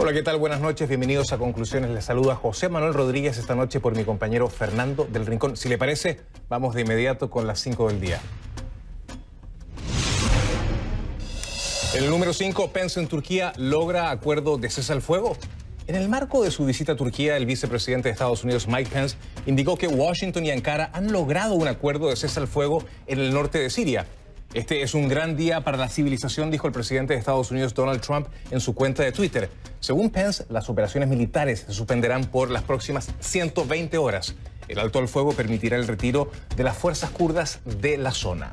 Hola, ¿qué tal? Buenas noches, bienvenidos a Conclusiones. Les saluda José Manuel Rodríguez esta noche por mi compañero Fernando del Rincón. Si le parece, vamos de inmediato con las 5 del día. En el número 5, Pence en Turquía logra acuerdo de cese al fuego. En el marco de su visita a Turquía, el vicepresidente de Estados Unidos, Mike Pence, indicó que Washington y Ankara han logrado un acuerdo de cese al fuego en el norte de Siria. Este es un gran día para la civilización, dijo el presidente de Estados Unidos, Donald Trump, en su cuenta de Twitter. Según Pence, las operaciones militares se suspenderán por las próximas 120 horas. El alto al fuego permitirá el retiro de las fuerzas kurdas de la zona.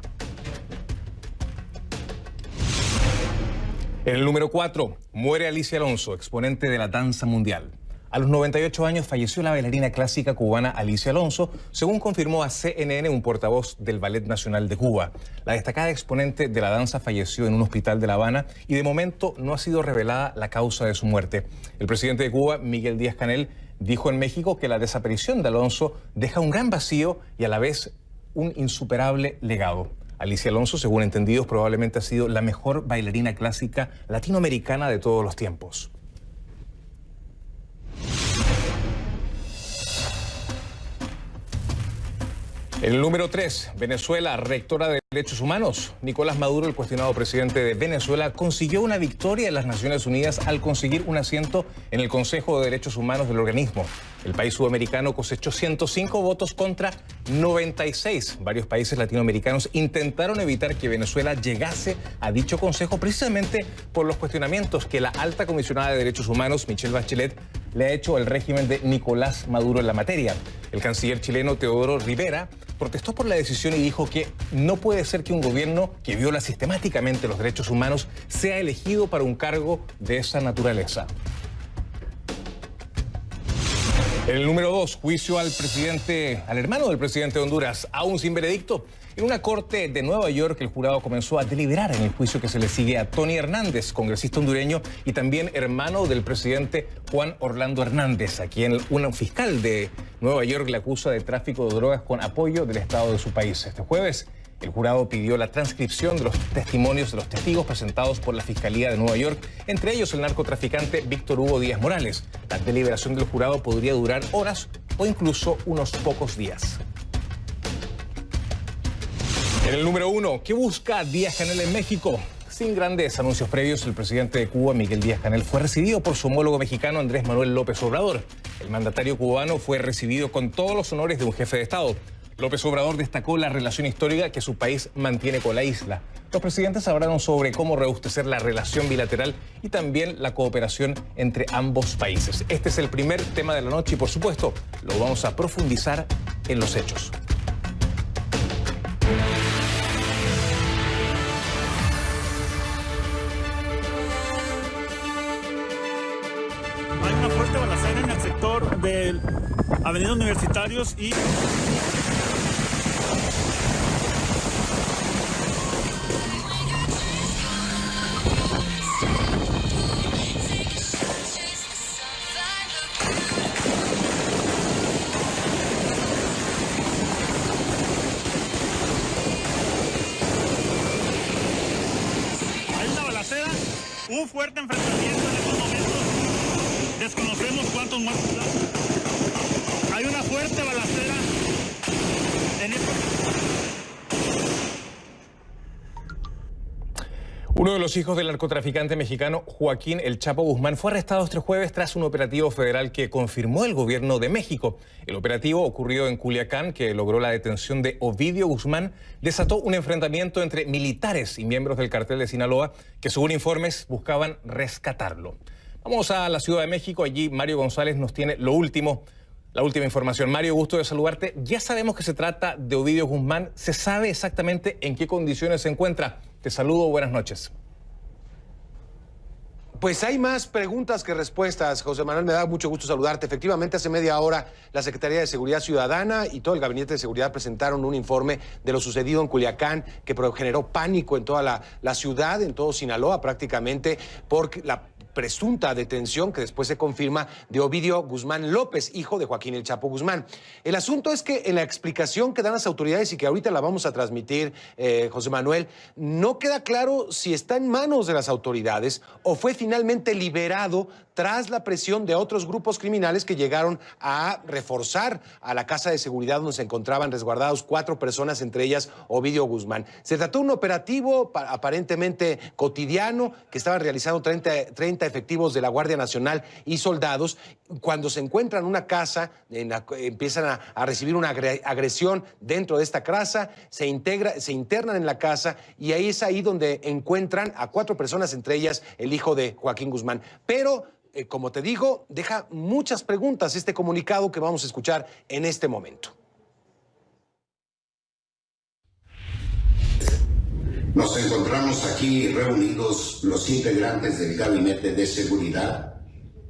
En el número 4, muere Alicia Alonso, exponente de la danza mundial. A los 98 años falleció la bailarina clásica cubana Alicia Alonso, según confirmó a CNN un portavoz del Ballet Nacional de Cuba. La destacada exponente de la danza falleció en un hospital de La Habana y de momento no ha sido revelada la causa de su muerte. El presidente de Cuba, Miguel Díaz-Canel, dijo en México que la desaparición de Alonso deja un gran vacío y a la vez un insuperable legado. Alicia Alonso, según entendidos, probablemente ha sido la mejor bailarina clásica latinoamericana de todos los tiempos. El número 3, Venezuela, rectora de Derechos Humanos. Nicolás Maduro, el cuestionado presidente de Venezuela, consiguió una victoria en las Naciones Unidas al conseguir un asiento en el Consejo de Derechos Humanos del organismo. El país sudamericano cosechó 105 votos contra 96. Varios países latinoamericanos intentaron evitar que Venezuela llegase a dicho consejo precisamente por los cuestionamientos que la alta comisionada de Derechos Humanos, Michelle Bachelet, le ha hecho al régimen de Nicolás Maduro en la materia. El canciller chileno Teodoro Rivera protestó por la decisión y dijo que no puede ser que un gobierno que viola sistemáticamente los derechos humanos sea elegido para un cargo de esa naturaleza. En el número 2, juicio al hermano del presidente de Honduras, aún sin veredicto. En una corte de Nueva York, el jurado comenzó a deliberar en el juicio que se le sigue a Tony Hernández, congresista hondureño y también hermano del presidente Juan Orlando Hernández, a quien un fiscal de Nueva York le acusa de tráfico de drogas con apoyo del Estado de su país. Este jueves, el jurado pidió la transcripción de los testimonios de los testigos presentados por la Fiscalía de Nueva York, entre ellos el narcotraficante Víctor Hugo Díaz Morales. La deliberación del jurado podría durar horas o incluso unos pocos días. En el número 1, ¿qué busca Díaz-Canel en México? Sin grandes anuncios previos, el presidente de Cuba, Miguel Díaz-Canel, fue recibido por su homólogo mexicano, Andrés Manuel López Obrador. El mandatario cubano fue recibido con todos los honores de un jefe de Estado. López Obrador destacó la relación histórica que su país mantiene con la isla. Los presidentes hablaron sobre cómo robustecer la relación bilateral y también la cooperación entre ambos países. Este es el primer tema de la noche y, por supuesto, lo vamos a profundizar en los hechos. Hay una fuerte balacera en el sector de Avenida Universitarios y... Un fuerte enfrentamiento en estos momentos. Desconocemos cuántos muertos hay. Hay una fuerte balacera en estos momentos. Uno de los hijos del narcotraficante mexicano Joaquín El Chapo Guzmán fue arrestado este jueves tras un operativo federal que confirmó el gobierno de México. El operativo ocurrido en Culiacán, que logró la detención de Ovidio Guzmán, desató un enfrentamiento entre militares y miembros del cartel de Sinaloa que, según informes, buscaban rescatarlo. Vamos a la Ciudad de México. Allí Mario González nos tiene la última información. Mario, gusto de saludarte. Ya sabemos que se trata de Ovidio Guzmán. ¿Se sabe exactamente en qué condiciones se encuentra? Te saludo, buenas noches. Pues hay más preguntas que respuestas, José Manuel, me da mucho gusto saludarte. Efectivamente, hace media hora la Secretaría de Seguridad Ciudadana y todo el Gabinete de Seguridad presentaron un informe de lo sucedido en Culiacán que generó pánico en toda la ciudad, en todo Sinaloa prácticamente, porque la presunta detención, que después se confirma, de Ovidio Guzmán López, hijo de Joaquín El Chapo Guzmán. El asunto es que en la explicación que dan las autoridades y que ahorita la vamos a transmitir, José Manuel, no queda claro si está en manos de las autoridades o fue finalmente liberado tras la presión de otros grupos criminales que llegaron a reforzar a la casa de seguridad donde se encontraban resguardados 4 personas, entre ellas Ovidio Guzmán. Se trató de un operativo aparentemente cotidiano que estaban realizando 30 efectivos de la Guardia Nacional y soldados. Cuando se encuentran una casa, empiezan a recibir una agresión dentro de esta casa, se internan en la casa y ahí es ahí donde encuentran a 4 personas, entre ellas el hijo de Joaquín Guzmán. Pero como te digo, deja muchas preguntas este comunicado que vamos a escuchar en este momento. Nos encontramos aquí reunidos los integrantes del Gabinete de Seguridad,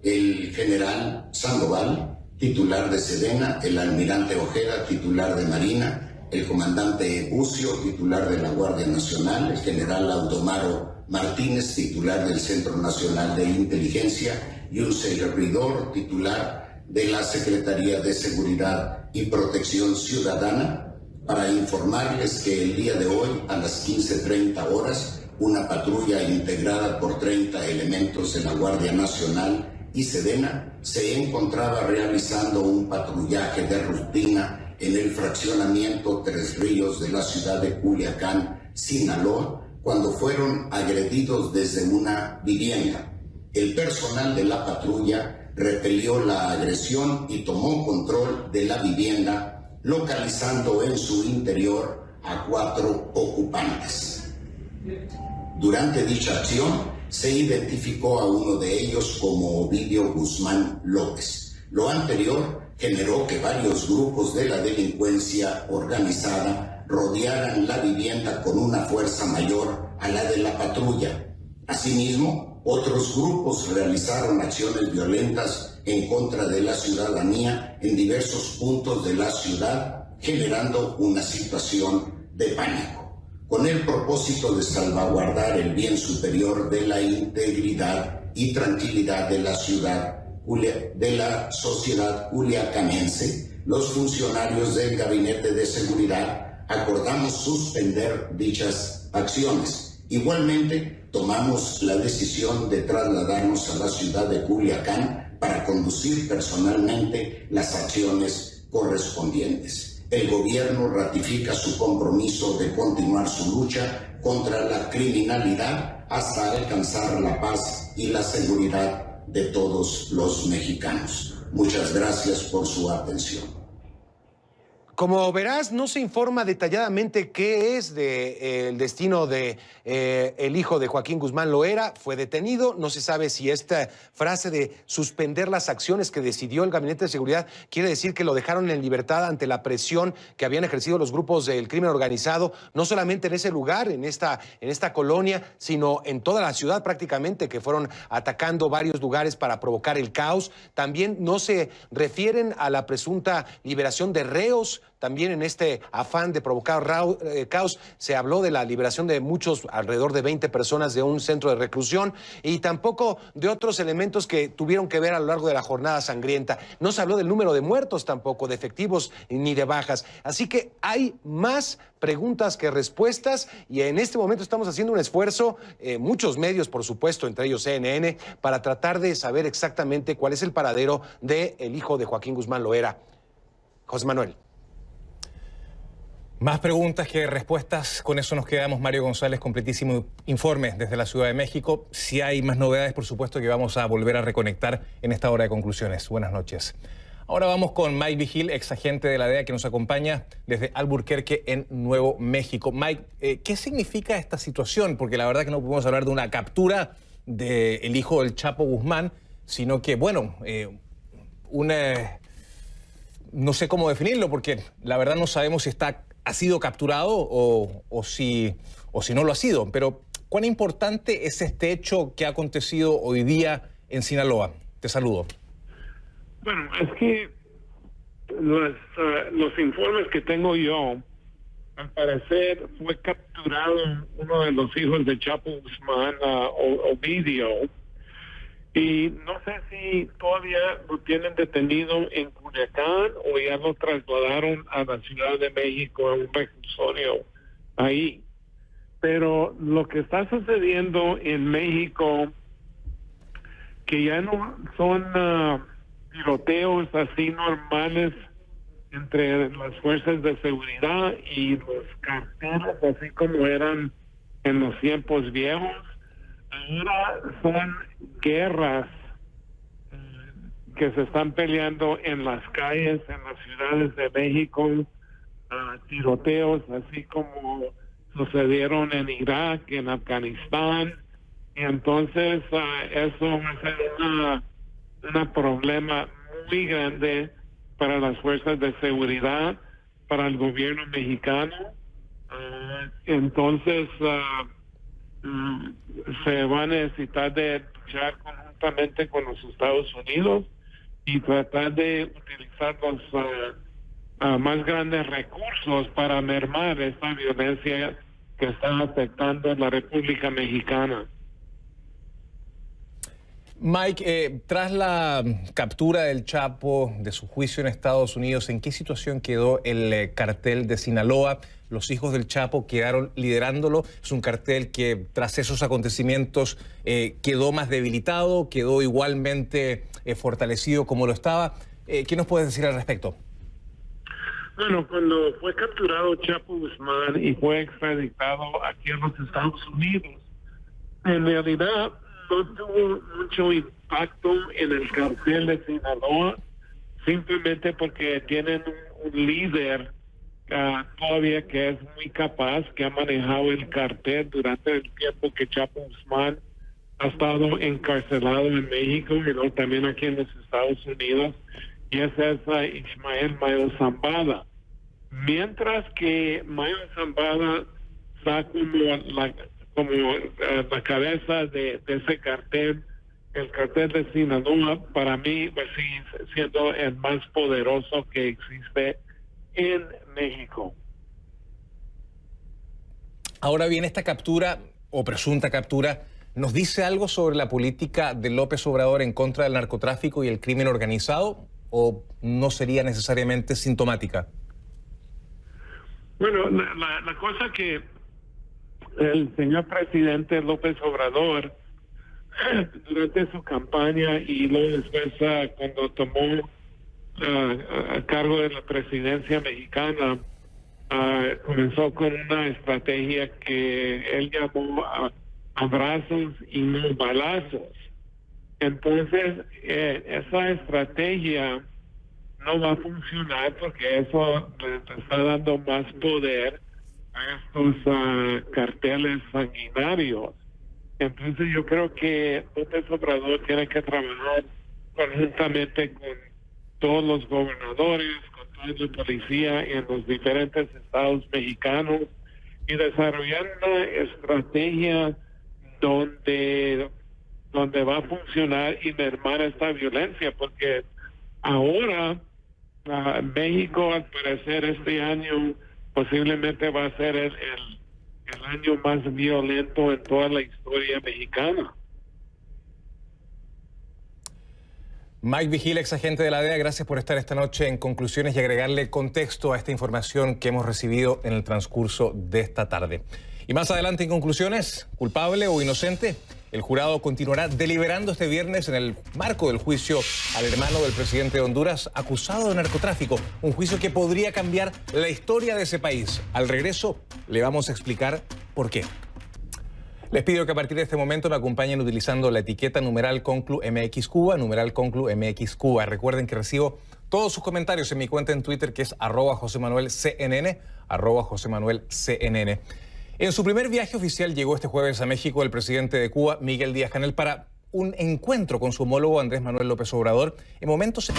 el general Sandoval, titular de Sedena, el almirante Ojeda, titular de Marina, el comandante Bucio, titular de la Guardia Nacional, el general Audomaro Martínez, titular del Centro Nacional de Inteligencia, y un servidor titular de la Secretaría de Seguridad y Protección Ciudadana, para informarles que el día de hoy, a las 15:30 horas, una patrulla integrada por 30 elementos de la Guardia Nacional y Sedena se encontraba realizando un patrullaje de rutina en el fraccionamiento Tres Ríos de la ciudad de Culiacán, Sinaloa, cuando fueron agredidos desde una vivienda. El personal de la patrulla repelió la agresión y tomó control de la vivienda, localizando en su interior a 4 ocupantes. Durante dicha acción, se identificó a uno de ellos como Ovidio Guzmán López. Lo anterior generó que varios grupos de la delincuencia organizada rodearan la vivienda con una fuerza mayor a la de la patrulla. Asimismo, otros grupos realizaron acciones violentas en contra de la ciudadanía en diversos puntos de la ciudad, generando una situación de pánico, con el propósito de salvaguardar el bien superior de la integridad y tranquilidad de la ciudad, de la sociedad culiacanense. Los funcionarios del Gabinete de Seguridad acordamos suspender dichas acciones. Igualmente, tomamos la decisión de trasladarnos a la ciudad de Culiacán para conducir personalmente las acciones correspondientes. El gobierno ratifica su compromiso de continuar su lucha contra la criminalidad hasta alcanzar la paz y la seguridad de todos los mexicanos. Muchas gracias por su atención. Como verás, no se informa detalladamente qué es el destino de el hijo de Joaquín Guzmán Loera. Fue detenido. No se sabe si esta frase de suspender las acciones que decidió el Gabinete de Seguridad quiere decir que lo dejaron en libertad ante la presión que habían ejercido los grupos del crimen organizado, no solamente en ese lugar, en esta colonia, sino en toda la ciudad prácticamente, que fueron atacando varios lugares para provocar el caos. También no se refieren a la presunta liberación de reos. También en este afán de provocar caos se habló de la liberación de muchos, alrededor de 20 personas de un centro de reclusión, y tampoco de otros elementos que tuvieron que ver a lo largo de la jornada sangrienta. No se habló del número de muertos tampoco, de efectivos ni de bajas. Así que hay más preguntas que respuestas, y en este momento estamos haciendo un esfuerzo, muchos medios por supuesto, entre ellos CNN, para tratar de saber exactamente cuál es el paradero del hijo de Joaquín Guzmán Loera. José Manuel. Más preguntas que respuestas. Con eso nos quedamos. Mario González, completísimo informe desde la Ciudad de México. Si hay más novedades, por supuesto que vamos a volver a reconectar en esta hora de conclusiones. Buenas noches. Ahora vamos con Mike Vigil, ex agente de la DEA, que nos acompaña desde Albuquerque, en Nuevo México. Mike, ¿qué significa esta situación? Porque la verdad que no podemos hablar de una captura del hijo del Chapo Guzmán, sino que, bueno, no sé cómo definirlo, porque la verdad no sabemos si ha sido capturado o si no lo ha sido. Pero, ¿cuán importante es este hecho que ha acontecido hoy día en Sinaloa? Te saludo. Bueno, es que los informes que tengo yo, al parecer fue capturado uno de los hijos de Chapo Guzmán, Ovidio, Y no sé si todavía lo tienen detenido en Culiacán o ya lo trasladaron a la Ciudad de México a un reclusorio ahí. Pero lo que está sucediendo en México, que ya no son tiroteos así normales entre las fuerzas de seguridad y los carteles, así como eran en los tiempos viejos. Ahora son guerras que se están peleando en las calles, en las ciudades de México, tiroteos así como sucedieron en Irak, en Afganistán, y entonces eso va a ser un problema muy grande para las fuerzas de seguridad, para el gobierno mexicano. Entonces se va a necesitar de luchar conjuntamente con los Estados Unidos y tratar de utilizar los más grandes recursos para mermar esta violencia que está afectando a la República Mexicana. Mike, tras la captura del Chapo, de su juicio en Estados Unidos, ¿en qué situación quedó el cartel de Sinaloa? Los hijos del Chapo quedaron liderándolo. Es un cartel que tras esos acontecimientos quedó más debilitado, quedó igualmente fortalecido como lo estaba. ¿Qué nos puedes decir al respecto? Bueno, cuando fue capturado Chapo Guzmán y fue extraditado aquí a los Estados Unidos, en realidad no tuvo mucho impacto en el cartel de Sinaloa, simplemente porque tienen un líder todavía que es muy capaz, que ha manejado el cartel durante el tiempo que Chapo Guzmán ha estado encarcelado en México y luego también aquí en los Estados Unidos, y ese es Ismael Mayo Zambada. Mientras que Mayo Zambada está como la cabeza de ese cartel, el cartel de Sinaloa, para mí va a seguir siendo el más poderoso que existe en México. Ahora bien, esta captura o presunta captura nos dice algo sobre la política de López Obrador en contra del narcotráfico y el crimen organizado, o no sería necesariamente sintomática. Bueno, la cosa que el señor presidente López Obrador, durante su campaña y luego después cuando tomó a cargo de la presidencia mexicana, comenzó con una estrategia que él llamó abrazos y no balazos. Entonces, esa estrategia no va a funcionar porque eso le está dando más poder a estos carteles sanguinarios. Entonces yo creo que López Obrador tiene que trabajar conjuntamente con todos los gobernadores, con toda la policía en los diferentes estados mexicanos y desarrollar una estrategia donde va a funcionar y mermar esta violencia, porque ahora México, al parecer, este año posiblemente va a ser el año más violento en toda la historia mexicana. Mike Vigil, ex agente de la DEA, gracias por estar esta noche en Conclusiones y agregarle contexto a esta información que hemos recibido en el transcurso de esta tarde. Y más adelante en Conclusiones, culpable o inocente, el jurado continuará deliberando este viernes en el marco del juicio al hermano del presidente de Honduras acusado de narcotráfico, un juicio que podría cambiar la historia de ese país. Al regreso le vamos a explicar por qué. Les pido que a partir de este momento me acompañen utilizando la etiqueta #ConcluMXCuba, #ConcluMXCuba. Recuerden que recibo todos sus comentarios en mi cuenta en Twitter, que es @JosemanuelCNN, @JosemanuelCNN. En su primer viaje oficial llegó este jueves a México el presidente de Cuba, Miguel Díaz-Canel, para un encuentro con su homólogo Andrés Manuel López Obrador. En momentos...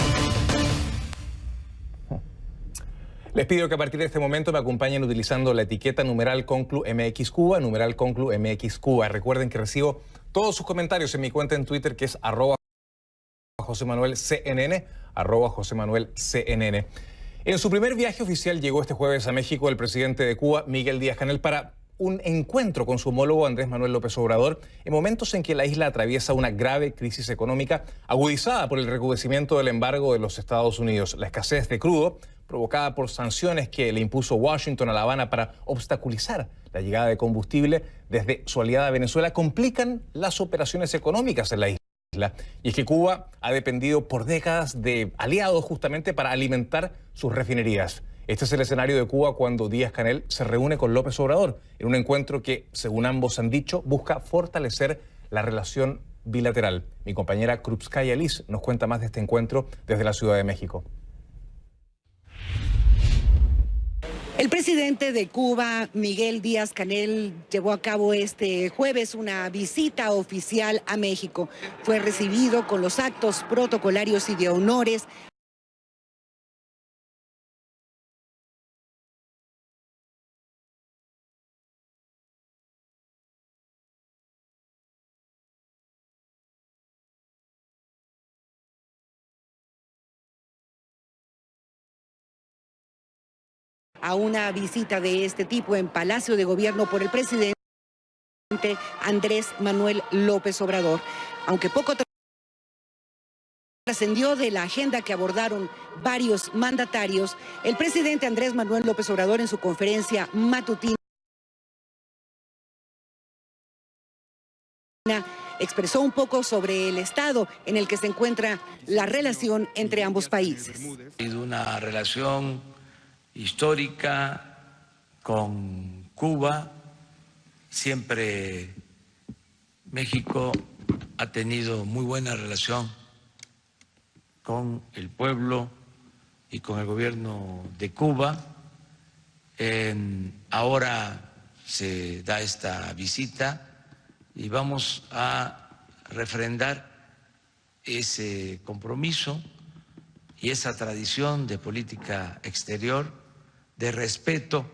Les pido que a partir de este momento me acompañen utilizando la etiqueta #ConcluMXCuba, #ConcluMXCuba. Recuerden que recibo todos sus comentarios en mi cuenta en Twitter, que es @JosemanuelCNN, @JosemanuelCNN. En su primer viaje oficial llegó este jueves a México el presidente de Cuba, Miguel Díaz-Canel, para un encuentro con su homólogo Andrés Manuel López Obrador en momentos en que la isla atraviesa una grave crisis económica agudizada por el recrudecimiento del embargo de los Estados Unidos, la escasez de crudo provocada por sanciones que le impuso Washington a La Habana para obstaculizar la llegada de combustible desde su aliada Venezuela, complican las operaciones económicas en la isla. Y es que Cuba ha dependido por décadas de aliados justamente para alimentar sus refinerías. Este es el escenario de Cuba cuando Díaz-Canel se reúne con López Obrador en un encuentro que, según ambos han dicho, busca fortalecer la relación bilateral. Mi compañera Krupskaya Liz nos cuenta más de este encuentro desde la Ciudad de México. El presidente de Cuba, Miguel Díaz-Canel, llevó a cabo este jueves una visita oficial a México. Fue recibido con los actos protocolarios y de honores. A una visita de este tipo en Palacio de Gobierno por el presidente Andrés Manuel López Obrador. Aunque poco trascendió de la agenda que abordaron varios mandatarios, el presidente Andrés Manuel López Obrador en su conferencia matutina expresó un poco sobre el estado en el que se encuentra la relación entre ambos países. Ha sido una relación histórica con Cuba. Siempre México ha tenido muy buena relación con el pueblo y con el gobierno de Cuba. Ahora se da esta visita y vamos a refrendar ese compromiso y esa tradición de política exterior, de respeto.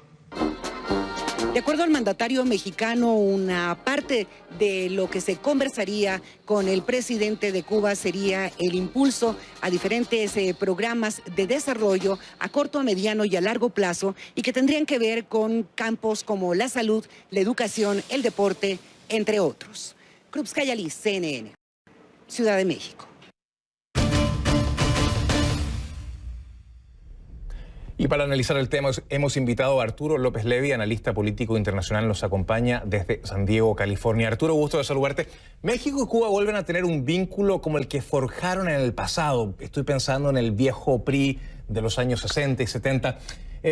De acuerdo al mandatario mexicano, una parte de lo que se conversaría con el presidente de Cuba sería el impulso a diferentes programas de desarrollo a corto, a mediano y a largo plazo, y que tendrían que ver con campos como la salud, la educación, el deporte, entre otros. Krupskaya Liz, CNN, Ciudad de México. Y para analizar el tema hemos invitado a Arturo López Levy, analista político internacional, nos acompaña desde San Diego, California. Arturo, gusto de saludarte. México y Cuba vuelven a tener un vínculo como el que forjaron en el pasado. Estoy pensando en el viejo PRI de los años 60 y 70.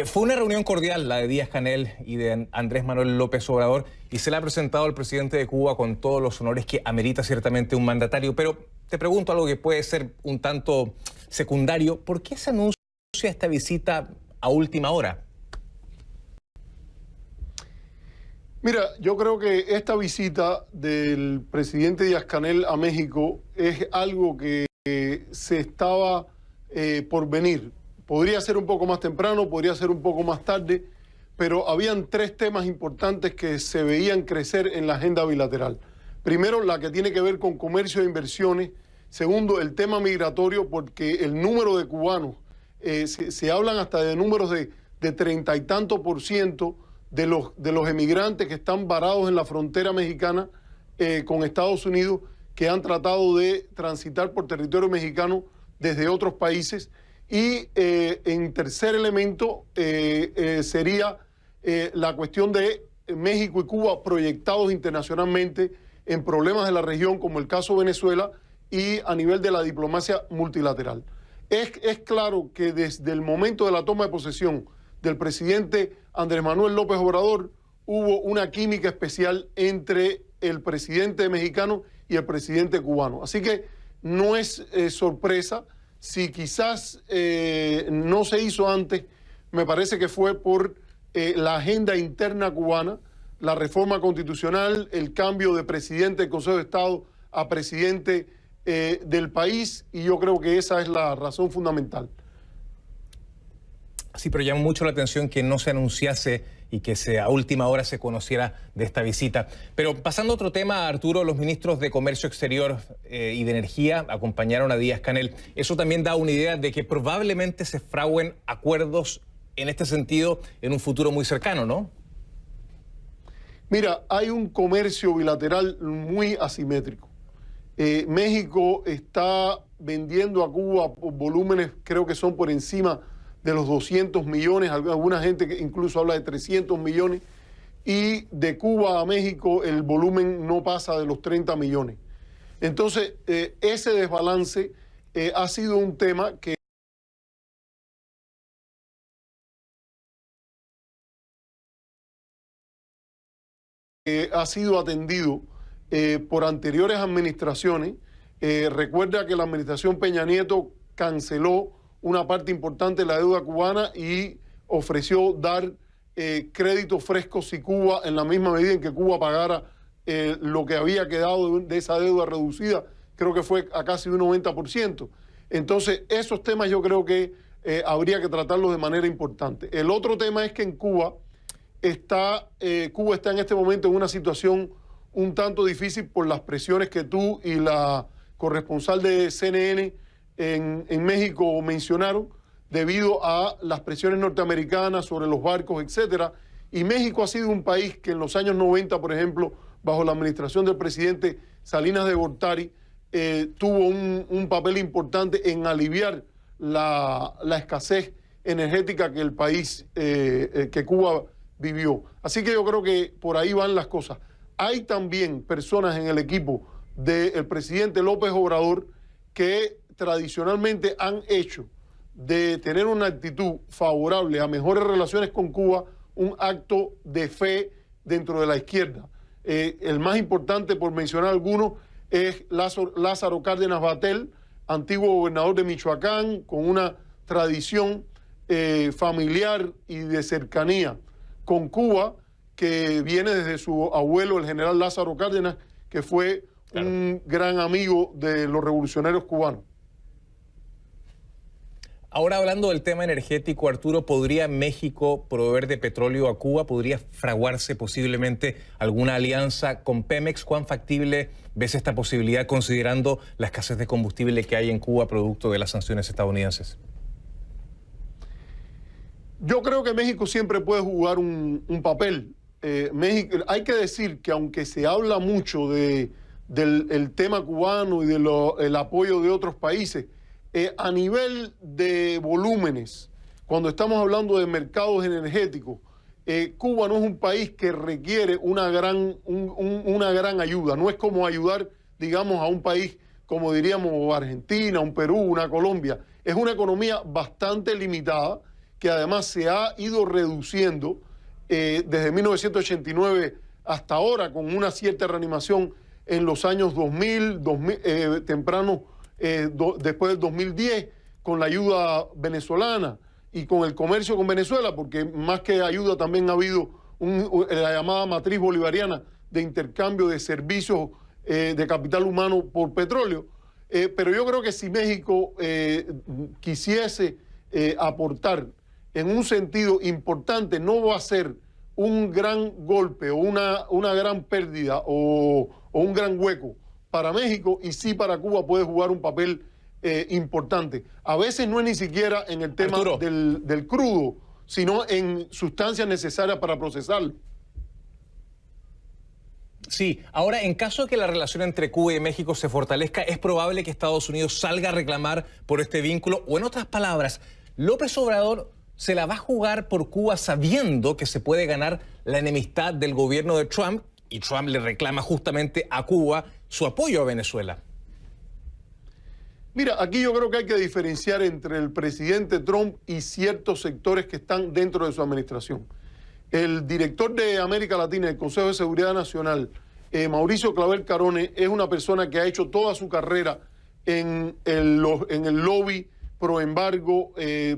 Fue una reunión cordial la de Díaz-Canel y de Andrés Manuel López Obrador y se le ha presentado al presidente de Cuba con todos los honores que amerita ciertamente un mandatario. Pero te pregunto algo que puede ser un tanto secundario. ¿Por qué se anuncia esta visita a última hora? Mira, yo creo que esta visita del presidente Díaz-Canel a México es algo que se estaba por venir. Podría ser un poco más temprano, podría ser un poco más tarde, pero habían tres temas importantes que se veían crecer en la agenda bilateral. Primero, la que tiene que ver con comercio e inversiones. Segundo, el tema migratorio, porque el número de cubanos se hablan hasta de números de 30 y tanto % de los emigrantes que están varados en la frontera mexicana con Estados Unidos, que han tratado de transitar por territorio mexicano desde otros países. Y en tercer elemento sería la cuestión de México y Cuba proyectados internacionalmente en problemas de la región, como el caso Venezuela, y a nivel de la diplomacia multilateral. Es claro que desde el momento de la toma de posesión del presidente Andrés Manuel López Obrador hubo una química especial entre el presidente mexicano y el presidente cubano. Así que no es sorpresa. Si quizás no se hizo antes, me parece que fue por la agenda interna cubana, la reforma constitucional, el cambio de presidente del Consejo de Estado a presidente del país, y yo creo que esa es la razón fundamental. Sí, pero llama mucho la atención que no se anunciase y que a última hora se conociera de esta visita. Pero pasando a otro tema, Arturo, los ministros de Comercio Exterior y de Energía acompañaron a Díaz-Canel. Eso también da una idea de que probablemente se fraguen acuerdos en este sentido en un futuro muy cercano, ¿no? Mira, hay un comercio bilateral muy asimétrico. México está vendiendo a Cuba por volúmenes, creo que son por encima de los 200 millones, alguna gente que incluso habla de 300 millones, y de Cuba a México el volumen no pasa de los 30 millones. Entonces, ese desbalance ha sido un tema que ha sido atendido por anteriores administraciones. Recuerda que la administración Peña Nieto canceló una parte importante de la deuda cubana y ofreció dar créditos frescos si Cuba, en la misma medida en que Cuba pagara lo que había quedado de esa deuda reducida, creo que fue a casi un 90%. Entonces, esos temas yo creo que habría que tratarlos de manera importante. El otro tema es que en Cuba está en este momento en una situación un tanto difícil por las presiones que tú y la corresponsal de CNN en México mencionaron, debido a las presiones norteamericanas sobre los barcos, etcétera. Y México ha sido un país que en los años 90, por ejemplo, bajo la administración del presidente Salinas de Gortari, tuvo un papel importante en aliviar la escasez energética que el país, que Cuba vivió. Así que yo creo que por ahí van las cosas. Hay también personas en el equipo del presidente López Obrador que tradicionalmente han hecho de tener una actitud favorable a mejores relaciones con Cuba un acto de fe dentro de la izquierda. El más importante, por mencionar algunos, es Lázaro Cárdenas Batel, antiguo gobernador de Michoacán, con una tradición familiar y de cercanía con Cuba, que viene desde su abuelo, el general Lázaro Cárdenas, que fue un gran amigo de los revolucionarios cubanos. Ahora, hablando del tema energético, Arturo, ¿podría México proveer de petróleo a Cuba? ¿Podría fraguarse posiblemente alguna alianza con Pemex? ¿Cuán factible ves esta posibilidad considerando la escasez de combustible que hay en Cuba producto de las sanciones estadounidenses? Yo creo que México siempre puede jugar un papel. México, hay que decir que aunque se habla mucho del tema cubano y del apoyo de otros países, a nivel de volúmenes, cuando estamos hablando de mercados energéticos, Cuba no es un país que requiere una gran ayuda. No es como ayudar, digamos, a un país como diríamos Argentina, un Perú, una Colombia. Es una economía bastante limitada que además se ha ido reduciendo desde 1989 hasta ahora, con una cierta reanimación en los años 2000 temprano, después del 2010, con la ayuda venezolana y con el comercio con Venezuela, porque más que ayuda también ha habido la llamada matriz bolivariana de intercambio de servicios de capital humano por petróleo. Pero yo creo que si México quisiese aportar en un sentido importante, no va a ser un gran golpe o una gran pérdida o un gran hueco para México, y sí para Cuba puede jugar un papel importante. A veces no es ni siquiera en el tema del crudo, sino en sustancias necesarias para procesarlo. Sí, ahora en caso de que la relación entre Cuba y México se fortalezca, ¿es probable que Estados Unidos salga a reclamar por este vínculo? O en otras palabras, ¿López Obrador se la va a jugar por Cuba sabiendo que se puede ganar la enemistad del gobierno de Trump, y Trump le reclama justamente a Cuba su apoyo a Venezuela? Mira, aquí yo creo que hay que diferenciar entre el presidente Trump y ciertos sectores que están dentro de su administración. El director de América Latina del Consejo de Seguridad Nacional, Mauricio Clavel Carone, es una persona que ha hecho toda su carrera en el lobby pro embargo,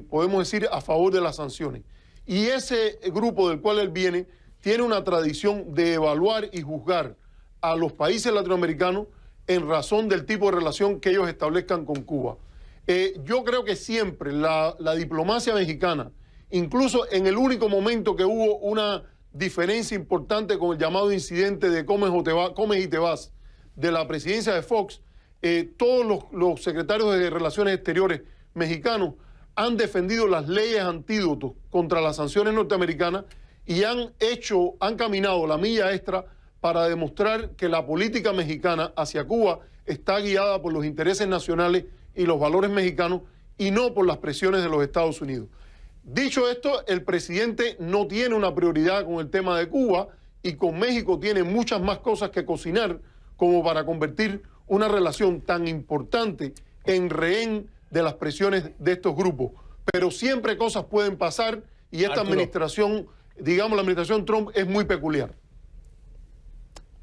podemos decir, a favor de las sanciones. Y ese grupo del cual él viene tiene una tradición de evaluar y juzgar a los países latinoamericanos en razón del tipo de relación que ellos establezcan con Cuba. Yo creo que siempre la diplomacia mexicana, incluso en el único momento que hubo una diferencia importante con el llamado incidente de Comes y te vas de la presidencia de Fox, todos los secretarios de Relaciones Exteriores mexicanos han defendido las leyes antídotos contra las sanciones norteamericanas y han caminado la milla extra para demostrar que la política mexicana hacia Cuba está guiada por los intereses nacionales y los valores mexicanos y no por las presiones de los Estados Unidos. Dicho esto, el presidente no tiene una prioridad con el tema de Cuba y con México tiene muchas más cosas que cocinar como para convertir una relación tan importante en rehén de las presiones de estos grupos. Pero siempre cosas pueden pasar y esta administración, digamos la administración Trump, es muy peculiar.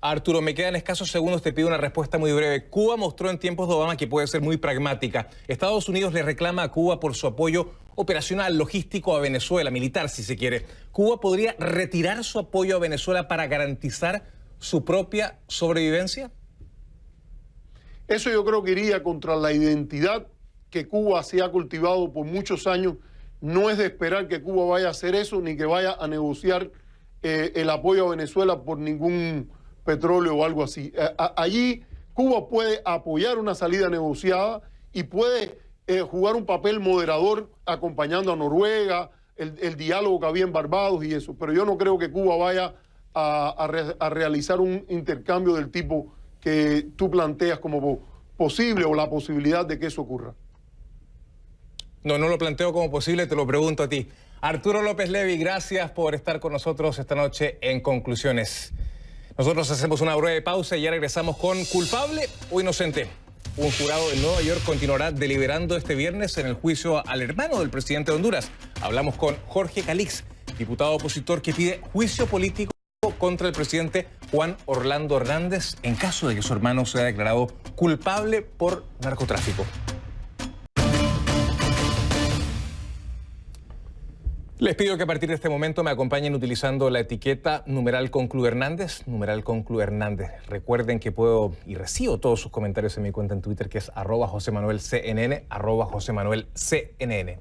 Arturo, me quedan escasos segundos, te pido una respuesta muy breve. Cuba mostró en tiempos de Obama que puede ser muy pragmática. Estados Unidos le reclama a Cuba por su apoyo operacional, logístico a Venezuela, militar si se quiere. ¿Cuba podría retirar su apoyo a Venezuela para garantizar su propia sobrevivencia? Eso yo creo que iría contra la identidad que Cuba se ha cultivado por muchos años. No es de esperar que Cuba vaya a hacer eso ni que vaya a negociar el apoyo a Venezuela por ningún petróleo o algo así. Allí Cuba puede apoyar una salida negociada y puede jugar un papel moderador acompañando a Noruega, el diálogo que había en Barbados y eso. Pero yo no creo que Cuba vaya a realizar un intercambio del tipo que tú planteas como posible o la posibilidad de que eso ocurra. No lo planteo como posible, te lo pregunto a ti. Arturo López Levy, gracias por estar con nosotros esta noche en Conclusiones. Nosotros hacemos una breve pausa y ya regresamos con culpable o inocente. Un jurado en Nueva York continuará deliberando este viernes en el juicio al hermano del presidente de Honduras. Hablamos con Jorge Calix, diputado opositor que pide juicio político contra el presidente Juan Orlando Hernández en caso de que su hermano sea declarado culpable por narcotráfico. Les pido que a partir de este momento me acompañen utilizando la etiqueta #ConcluHernández, #ConcluHernández. Recuerden que puedo y recibo todos sus comentarios en mi cuenta en Twitter, que es @JosemanuelCNN, @JosemanuelCNN.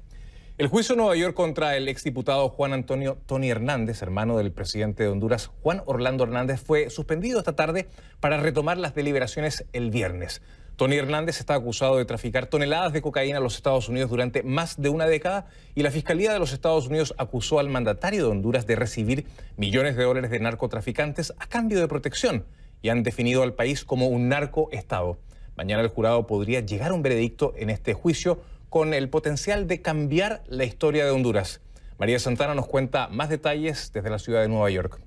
El juicio en Nueva York contra el exdiputado Juan Antonio Tony Hernández, hermano del presidente de Honduras, Juan Orlando Hernández, fue suspendido esta tarde para retomar las deliberaciones el viernes. Tony Hernández está acusado de traficar toneladas de cocaína a los Estados Unidos durante más de una década y la Fiscalía de los Estados Unidos acusó al mandatario de Honduras de recibir millones de dólares de narcotraficantes a cambio de protección y han definido al país como un narcoestado. Mañana el jurado podría llegar a un veredicto en este juicio con el potencial de cambiar la historia de Honduras. María Santana nos cuenta más detalles desde la ciudad de Nueva York.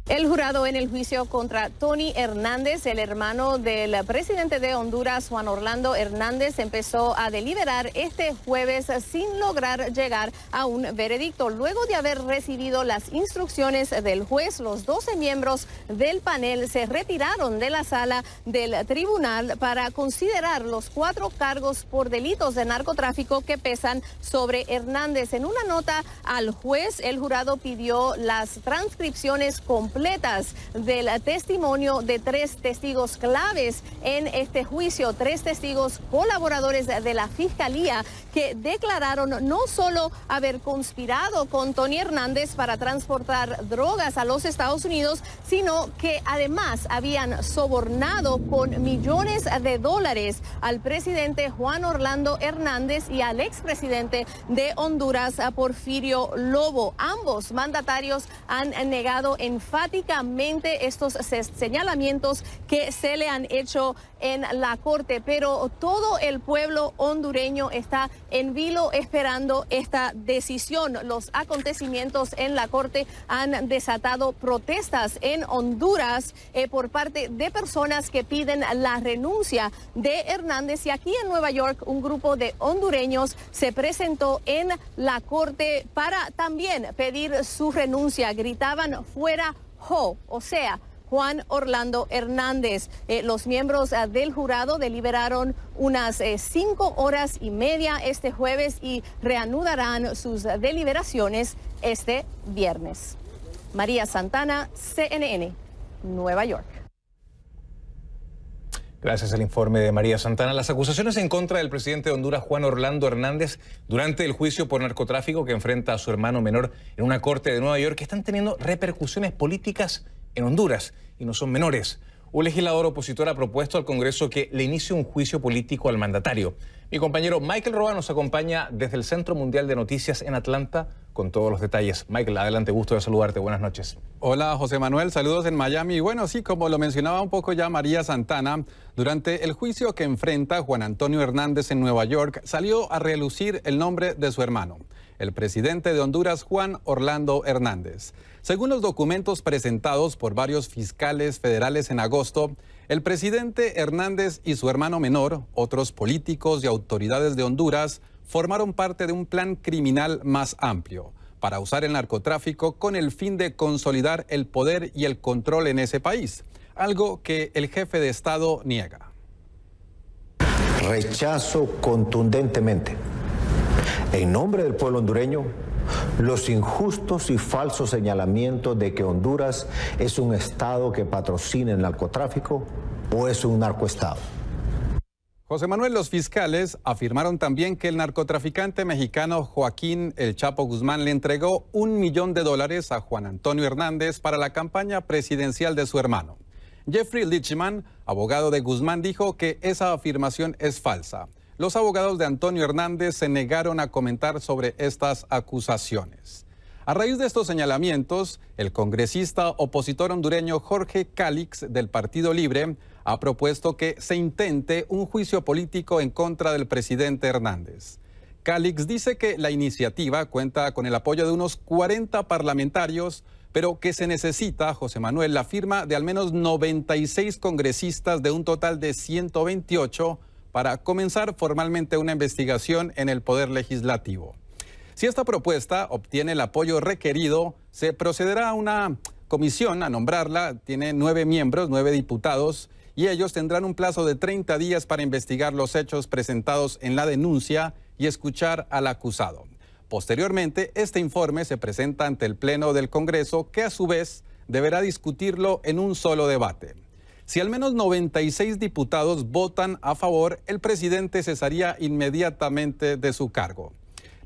El jurado en el juicio contra Tony Hernández, el hermano del presidente de Honduras, Juan Orlando Hernández, empezó a deliberar este jueves sin lograr llegar a un veredicto. Luego de haber recibido las instrucciones del juez, los 12 miembros del panel se retiraron de la sala del tribunal para considerar los 4 cargos por delitos de narcotráfico que pesan sobre Hernández. En una nota al juez, el jurado pidió las transcripciones completas del testimonio de 3 testigos claves en este juicio, 3 testigos colaboradores de la Fiscalía que declararon no solo haber conspirado con Tony Hernández para transportar drogas a los Estados Unidos, sino que además habían sobornado con millones de dólares al presidente Juan Orlando Hernández y al expresidente de Honduras, Porfirio Lobo. Ambos mandatarios han negado enfáticamente estos señalamientos que se le han hecho en la corte, pero todo el pueblo hondureño está en vilo esperando esta decisión. Los acontecimientos en la corte han desatado protestas en Honduras por parte de personas que piden la renuncia de Hernández, y aquí en Nueva York un grupo de hondureños se presentó en la corte para también pedir su renuncia. Gritaban fuera o sea, Juan Orlando Hernández. Los miembros del jurado deliberaron unas 5 horas y media este jueves y reanudarán sus deliberaciones este viernes. María Santana, CNN, Nueva York. Gracias al informe de María Santana. Las acusaciones en contra del presidente de Honduras, Juan Orlando Hernández, durante el juicio por narcotráfico que enfrenta a su hermano menor en una corte de Nueva York, están teniendo repercusiones políticas en Honduras y no son menores. Un legislador opositor ha propuesto al Congreso que le inicie un juicio político al mandatario, Mi compañero Michael Roa nos acompaña desde el Centro Mundial de Noticias en Atlanta con todos los detalles. Michael, adelante, gusto de saludarte. Buenas noches. Hola, José Manuel, saludos en Miami. Y bueno, sí, como lo mencionaba un poco ya María Santana, durante el juicio que enfrenta Juan Antonio Hernández en Nueva York, salió a relucir el nombre de su hermano, el presidente de Honduras, Juan Orlando Hernández. Según los documentos presentados por varios fiscales federales en agosto, el presidente Hernández y su hermano menor, otros políticos y autoridades de Honduras, formaron parte de un plan criminal más amplio para usar el narcotráfico con el fin de consolidar el poder y el control en ese país, algo que el jefe de Estado niega. Rechazo contundentemente, en nombre del pueblo hondureño, los injustos y falsos señalamientos de que Honduras es un estado que patrocina el narcotráfico o es un narcoestado. José Manuel, los fiscales afirmaron también que el narcotraficante mexicano Joaquín El Chapo Guzmán le entregó $1 millón a Juan Antonio Hernández para la campaña presidencial de su hermano. Jeffrey Lichman, abogado de Guzmán, dijo que esa afirmación es falsa. Los abogados de Antonio Hernández se negaron a comentar sobre estas acusaciones. A raíz de estos señalamientos, el congresista opositor hondureño Jorge Calix del Partido Libre ha propuesto que se intente un juicio político en contra del presidente Hernández. Calix dice que la iniciativa cuenta con el apoyo de unos 40 parlamentarios, pero que se necesita, José Manuel, la firma de al menos 96 congresistas de un total de 128 para comenzar formalmente una investigación en el Poder Legislativo. Si esta propuesta obtiene el apoyo requerido, se procederá a una comisión a nombrarla. Tiene 9 miembros, 9 diputados, y ellos tendrán un plazo de 30 días para investigar los hechos presentados en la denuncia y escuchar al acusado. Posteriormente, este informe se presenta ante el Pleno del Congreso, que a su vez deberá discutirlo en un solo debate. Si al menos 96 diputados votan a favor, el presidente cesaría inmediatamente de su cargo.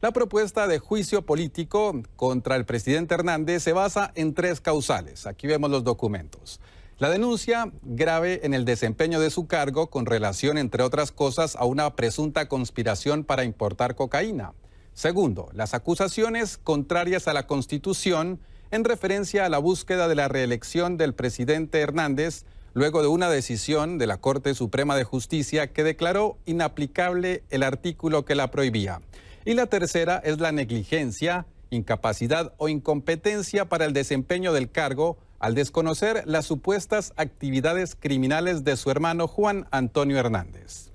La propuesta de juicio político contra el presidente Hernández se basa en 3 causales. Aquí vemos los documentos. La denuncia grave en el desempeño de su cargo con relación, entre otras cosas, a una presunta conspiración para importar cocaína. Segundo, las acusaciones contrarias a la Constitución en referencia a la búsqueda de la reelección del presidente Hernández luego de una decisión de la Corte Suprema de Justicia que declaró inaplicable el artículo que la prohibía. Y la tercera es la negligencia, incapacidad o incompetencia para el desempeño del cargo al desconocer las supuestas actividades criminales de su hermano Juan Antonio Hernández.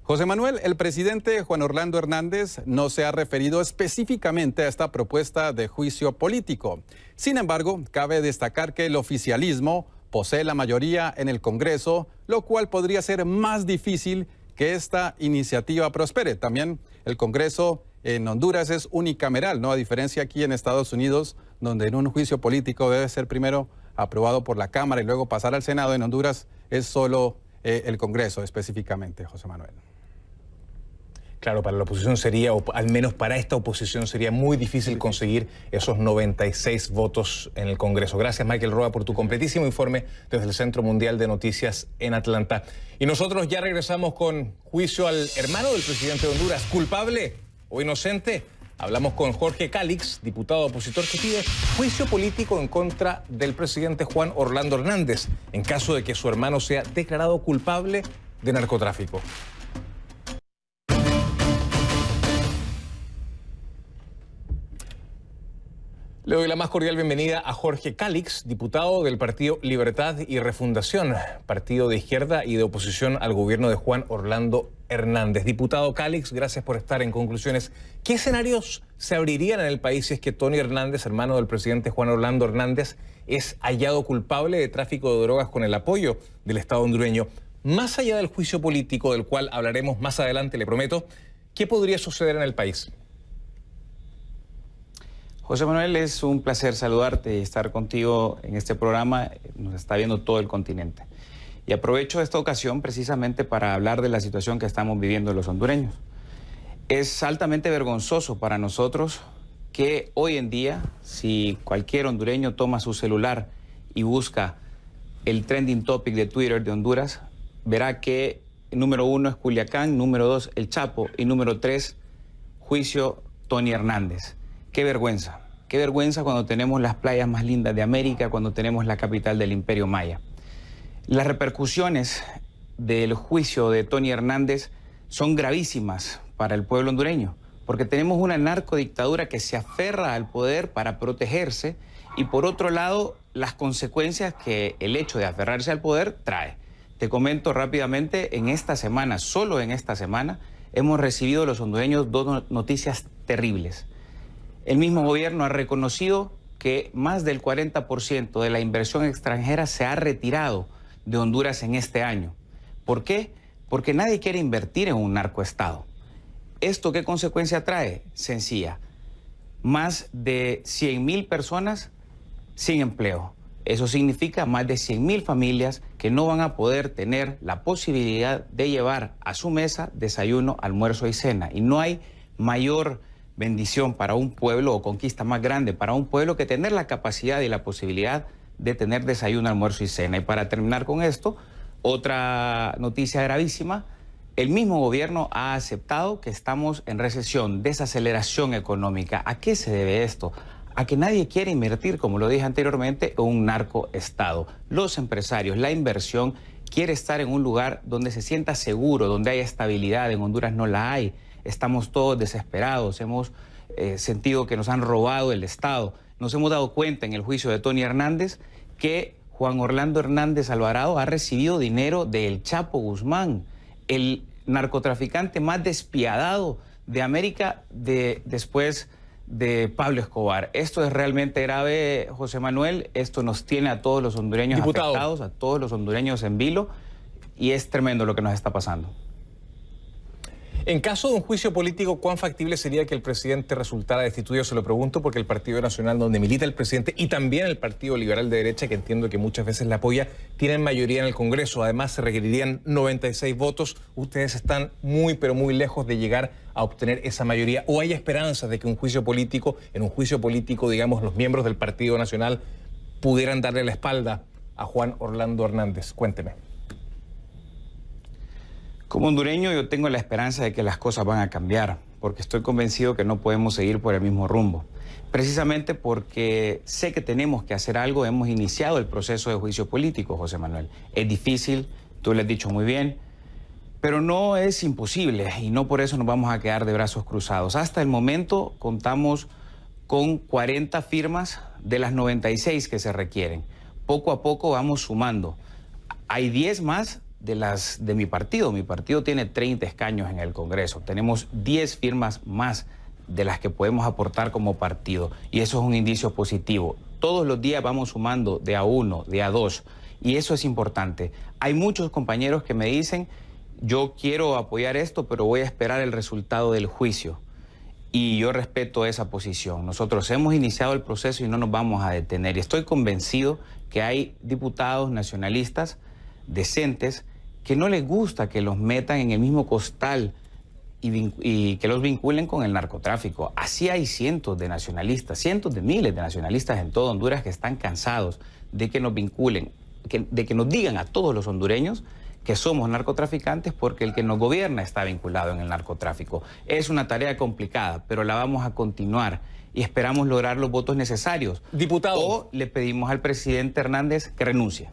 José Manuel, el presidente Juan Orlando Hernández no se ha referido específicamente a esta propuesta de juicio político. Sin embargo, cabe destacar que el oficialismo posee la mayoría en el Congreso, lo cual podría ser más difícil que esta iniciativa prospere. También el Congreso en Honduras es unicameral, ¿no? A diferencia aquí en Estados Unidos, donde en un juicio político debe ser primero aprobado por la Cámara y luego pasar al Senado. En Honduras es solo el Congreso específicamente, José Manuel. Claro, para la oposición sería, o al menos para esta oposición, sería muy difícil conseguir esos 96 votos en el Congreso. Gracias, Michael Roa, por tu completísimo informe desde el Centro Mundial de Noticias en Atlanta. Y nosotros ya regresamos con juicio al hermano del presidente de Honduras, culpable o inocente. Hablamos con Jorge Calix, diputado opositor, que pide juicio político en contra del presidente Juan Orlando Hernández, en caso de que su hermano sea declarado culpable de narcotráfico. Le doy la más cordial bienvenida a Jorge Calix, diputado del Partido Libertad y Refundación, partido de izquierda y de oposición al gobierno de Juan Orlando Hernández. Diputado Calix, gracias por estar en Conclusiones. ¿Qué escenarios se abrirían en el país si es que Tony Hernández, hermano del presidente Juan Orlando Hernández, es hallado culpable de tráfico de drogas con el apoyo del Estado hondureño? Más allá del juicio político, del cual hablaremos más adelante, le prometo, ¿qué podría suceder en el país? José Manuel, es un placer saludarte y estar contigo en este programa. Nos está viendo todo el continente. Y aprovecho esta ocasión precisamente para hablar de la situación que estamos viviendo los hondureños. Es altamente vergonzoso para nosotros que hoy en día, si cualquier hondureño toma su celular y busca el trending topic de Twitter de Honduras, verá que número 1 es Culiacán, número 2 El Chapo y número 3 juicio Tony Hernández. Qué vergüenza cuando tenemos las playas más lindas de América, cuando tenemos la capital del Imperio Maya. Las repercusiones del juicio de Tony Hernández son gravísimas para el pueblo hondureño, porque tenemos una narcodictadura que se aferra al poder para protegerse y por otro lado las consecuencias que el hecho de aferrarse al poder trae. Te comento rápidamente, en esta semana, solo en esta semana, hemos recibido los hondureños dos noticias terribles. El mismo gobierno ha reconocido que más del 40% de la inversión extranjera se ha retirado de Honduras en este año. ¿Por qué? Porque nadie quiere invertir en un narcoestado. ¿Esto qué consecuencia trae? Sencilla. Más de 100,000 personas sin empleo. Eso significa más de 100,000 familias que no van a poder tener la posibilidad de llevar a su mesa desayuno, almuerzo y cena. Y no hay mayor bendición para un pueblo o conquista más grande para un pueblo que tener la capacidad y la posibilidad de tener desayuno, almuerzo y cena. Y para terminar con esto, otra noticia gravísima, el mismo gobierno ha aceptado que estamos en recesión, desaceleración económica. ¿A qué se debe esto? A que nadie quiere invertir, como lo dije anteriormente, en un narcoestado. Los empresarios, la inversión quiere estar en un lugar donde se sienta seguro, donde haya estabilidad. En Honduras no la hay. Estamos todos desesperados, hemos sentido que nos han robado el Estado. Nos hemos dado cuenta en el juicio de Tony Hernández que Juan Orlando Hernández Alvarado ha recibido dinero del Chapo Guzmán, el narcotraficante más despiadado de América después de Pablo Escobar. Esto es realmente grave, José Manuel. Esto nos tiene a todos los hondureños afectados, a todos los hondureños en vilo, y es tremendo lo que nos está pasando. En caso de un juicio político, ¿cuán factible sería que el presidente resultara destituido? Se lo pregunto porque el Partido Nacional, donde milita el presidente, y también el Partido Liberal de Derecha, que entiendo que muchas veces le apoya, tienen mayoría en el Congreso. Además, se requerirían 96 votos. Ustedes están muy, pero muy lejos de llegar a obtener esa mayoría. ¿O hay esperanzas de que en un juicio político, digamos, los miembros del Partido Nacional pudieran darle la espalda a Juan Orlando Hernández? Cuénteme. Como hondureño yo tengo la esperanza de que las cosas van a cambiar, porque estoy convencido que no podemos seguir por el mismo rumbo. Precisamente porque sé que tenemos que hacer algo, hemos iniciado el proceso de juicio político, José Manuel. Es difícil, tú lo has dicho muy bien, pero no es imposible y no por eso nos vamos a quedar de brazos cruzados. Hasta el momento contamos con 40 firmas de las 96 que se requieren. Poco a poco vamos sumando. Hay 10 más de mi partido. Mi partido tiene 30 escaños en el Congreso. Tenemos 10 firmas más de las que podemos aportar como partido. Y eso es un indicio positivo. Todos los días vamos sumando de a 1, de a 2. Y eso es importante. Hay muchos compañeros que me dicen, yo quiero apoyar esto, pero voy a esperar el resultado del juicio. Y yo respeto esa posición. Nosotros hemos iniciado el proceso y no nos vamos a detener. Y estoy convencido que hay diputados nacionalistas decentes que no les gusta que los metan en el mismo costal y que los vinculen con el narcotráfico. Así hay cientos de nacionalistas, cientos de miles de nacionalistas en todo Honduras que están cansados de que nos vinculen, de que nos digan a todos los hondureños que somos narcotraficantes porque el que nos gobierna está vinculado en el narcotráfico. Es una tarea complicada, pero la vamos a continuar y esperamos lograr los votos necesarios. Diputado. O le pedimos al presidente Hernández que renuncie.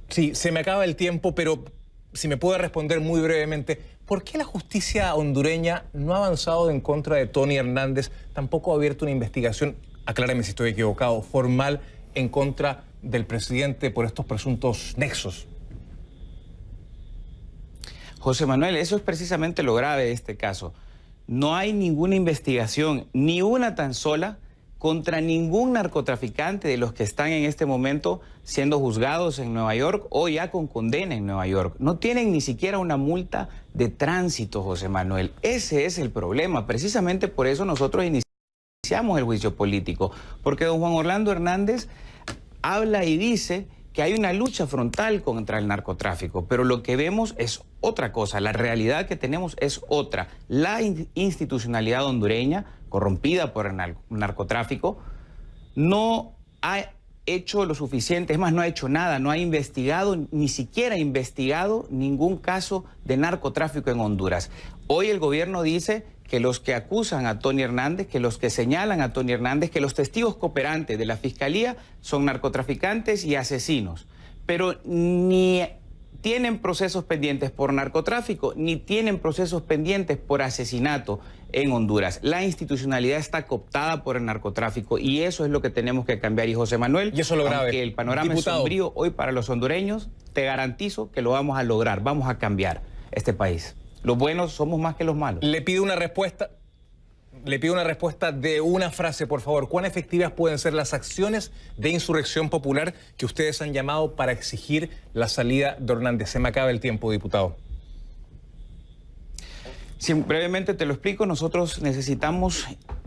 Sí, se me acaba el tiempo, pero si me puede responder muy brevemente, ¿por qué la justicia hondureña no ha avanzado en contra de Tony Hernández? Tampoco ha abierto una investigación, acláreme si estoy equivocado, formal en contra del presidente por estos presuntos nexos. José Manuel, eso es precisamente lo grave de este caso. No hay ninguna investigación, ni una tan sola, contra ningún narcotraficante de los que están en este momento siendo juzgados en Nueva York o ya con condena en Nueva York. No tienen ni siquiera una multa de tránsito, José Manuel. Ese es el problema. Precisamente por eso nosotros iniciamos el juicio político, porque don Juan Orlando Hernández habla y dice que hay una lucha frontal contra el narcotráfico, pero lo que vemos es otra cosa, la realidad que tenemos es otra. La institucionalidad hondureña, corrompida por el narcotráfico, no ha hecho lo suficiente, es más, no ha hecho nada, no ha investigado, ni siquiera ha investigado ningún caso de narcotráfico en Honduras. Hoy el gobierno dice que los que acusan a Tony Hernández, que los que señalan a Tony Hernández, que los testigos cooperantes de la Fiscalía son narcotraficantes y asesinos, pero ni tienen procesos pendientes por narcotráfico, ni tienen procesos pendientes por asesinato en Honduras. La institucionalidad está cooptada por el narcotráfico y eso es lo que tenemos que cambiar. Y José Manuel, y eso lo grave. Aunque el panorama es sombrío hoy para los hondureños, te garantizo que lo vamos a lograr, vamos a cambiar este país. Los buenos somos más que los malos. Le pido una respuesta de una frase, por favor. ¿Cuán efectivas pueden ser las acciones de insurrección popular que ustedes han llamado para exigir la salida de Hernández? Se me acaba el tiempo, diputado. Sí, brevemente te lo explico. Nosotros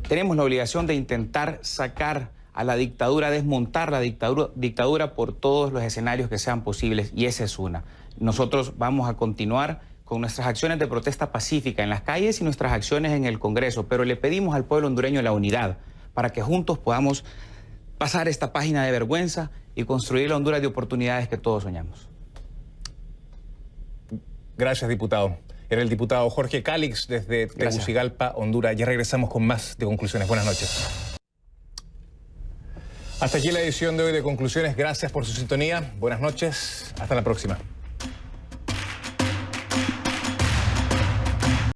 tenemos la obligación de intentar sacar a la dictadura, desmontar la dictadura por todos los escenarios que sean posibles, y esa es una. Nosotros vamos a continuar con nuestras acciones de protesta pacífica en las calles y nuestras acciones en el Congreso, pero le pedimos al pueblo hondureño la unidad para que juntos podamos pasar esta página de vergüenza y construir la Honduras de oportunidades que todos soñamos. Gracias, diputado. Era el diputado Jorge Calix desde Tegucigalpa, Honduras. Ya regresamos con más de Conclusiones. Buenas noches. Hasta aquí la edición de hoy de Conclusiones. Gracias por su sintonía. Buenas noches. Hasta la próxima.